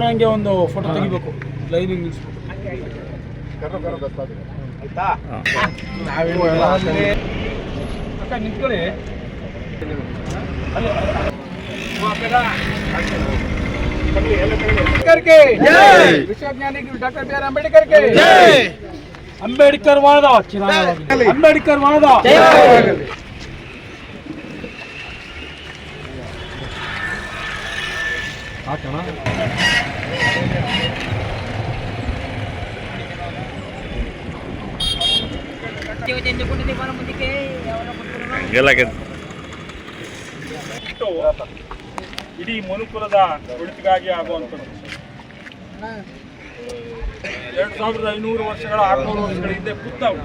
ಹಂಗೆ ಒಂದು ಫೋಟೋ ತೆಗಿಬೇಕು, ಲೈನಿಂಗ್ ನಿಲ್ಲಿಸ್ಬೇಕು. ಅಕ್ಕ ನಿಂತ್ಕೊಳ್ಳಿ. ವಿಶ್ವಜ್ಞಾನಿ ಡಾಕ್ಟರ್ ಬಿ ಆರ್ ಅಂಬೇಡ್ಕರ್ ಗೆ ಅಂಬೇಡ್ಕರ್ ವಾದ ಅಂಬೇಡ್ಕರ್ ವಾದ. ಇಡೀ ಮನುಕುಲದ ಒಳಿತಿಗಾಗಿ ಆಗುವಂಥದ್ದು. 2500 ವರ್ಷಗಳ 600 ವರ್ಷಗಳ ಹಿಂದೆ ಬುದ್ಧವು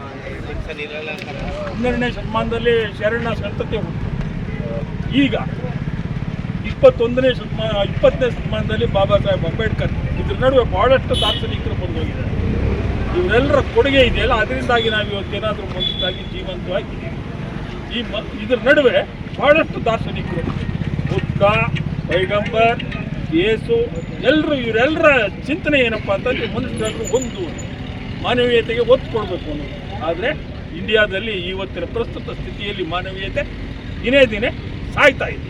12ನೇ ಶತಮಾನದಲ್ಲಿ ಶರಣ ಸಂತತಿ ಹುಟ್ಟು. ಈಗ 20ನೇ ಶತಮಾನದಲ್ಲಿ ಬಾಬಾ ಸಾಹೇಬ್ ಅಂಬೇಡ್ಕರ್. ಇದ್ರ ನಡುವೆ ಬಹಳಷ್ಟು ದಾರ್ಶನಿಕರು ಬಂದೋಗಿದ್ದಾರೆ. ಇವರೆಲ್ಲರ ಕೊಡುಗೆ ಇದೆಯಲ್ಲ, ಅದರಿಂದಾಗಿ ನಾವು ಇವತ್ತೇನಾದರೂ ಮುಂದಾಗಿ ಜೀವಂತವಾಗಿದ್ದೀವಿ. ಇದ್ರ ನಡುವೆ ಬಹಳಷ್ಟು ದಾರ್ಶನಿಕರು, ಬುದ್ಧ, ಪೈಗಂಬರ್, ಯೇಸು, ಇವರೆಲ್ಲರ ಚಿಂತನೆ ಏನಪ್ಪ ಅಂತಂದರೆ ಮನುಷ್ಯರು ಒಂದು ಮಾನವೀಯತೆಗೆ ಒತ್ತು ಕೊಡಬೇಕು ಅನ್ನೋದು. ಆದರೆ ಇಂಡಿಯಾದಲ್ಲಿ ಇವತ್ತಿನ ಪ್ರಸ್ತುತ ಸ್ಥಿತಿಯಲ್ಲಿ ಮಾನವೀಯತೆ ದಿನೇ ದಿನೇ ಸಾಯ್ತಾ ಇದೆ.